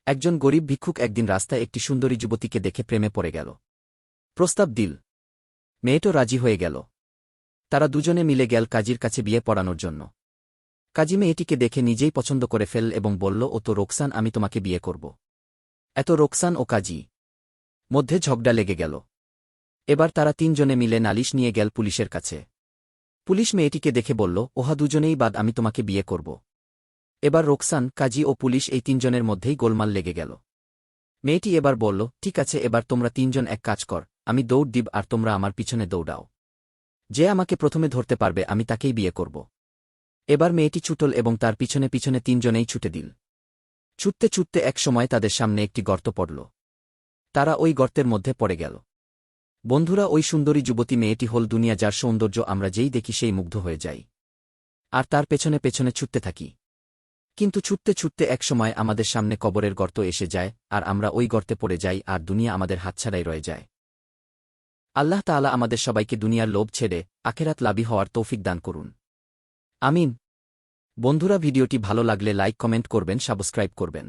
একজন গরিব ভিক্ষুক একদিন রাস্তায় একটি সুন্দরী যুবতীকে দেখে প্রেমে পড়ে গেল। প্রস্তাব দিল। মেয়েটো রাজি হয়ে গেল। তারা দুজনে মিলে গেল কাজীর কাছে বিয়ে পড়ানোর জন্য। কাজী মেয়েটিকে দেখে নিজেই পছন্দ করে ফেলল এবং বলল, ও তো রোকসান, আমি তোমাকে বিয়ে করব। এত রোকসান ও কাজী মধ্যে ঝগড়া লেগে গেল। এবার তারা তিনজনে মিলে নালিশ নিয়ে গেল পুলিশের কাছে। পুলিশ মেয়েটিকে দেখে বলল, ওহা দুজনেই বাদ, আমি তোমাকে বিয়ে করব। এবার রোকসান, কাজী ও পুলিশ এই তিনজনের মধ্যেই গোলমাল লেগে গেল। মেয়েটি এবার বলল, ঠিক আছে, এবার তোমরা তিনজন এক কাজ কর, আমি দৌড় দিব আর তোমরা আমার পিছনে দৌড়াও। যে আমাকে প্রথমে ধরতে পারবে আমি তাকেই বিয়ে করব। এবার মেয়েটি ছুটল এবং তার পিছনে পিছনে তিনজনেই ছুটে দিল। ছুটতে ছুটতে এক সময় তাদের সামনে একটি গর্ত পড়ল। তারা ওই গর্তের মধ্যে পড়ে গেল। বন্ধুরা, ওই সুন্দরী যুবতী মেয়েটি হল দুনিয়া, যার সৌন্দর্য আমরা যেই দেখি সেই মুগ্ধ হয়ে যাই, আর তার পেছনে পেছনে ছুটতে থাকি। কিন্তু ছুটতে ছুটতে একসময় আমাদের সামনে কবরের গর্ত এসে যায়, আর আমরা ওই গর্তে পড়ে যাই, আর দুনিয়া আমাদের হাতছাড়াই রয়ে যায়। আল্লাহ তাআলা আমাদের সবাইকে দুনিয়ার লোভ ছেড়ে আখেরাত লাভী হওয়ার তৌফিক দান করুন। আমিন। বন্ধুরা, ভিডিওটি ভালো লাগলে লাইক, কমেন্ট করবেন, সাবস্ক্রাইব করবেন।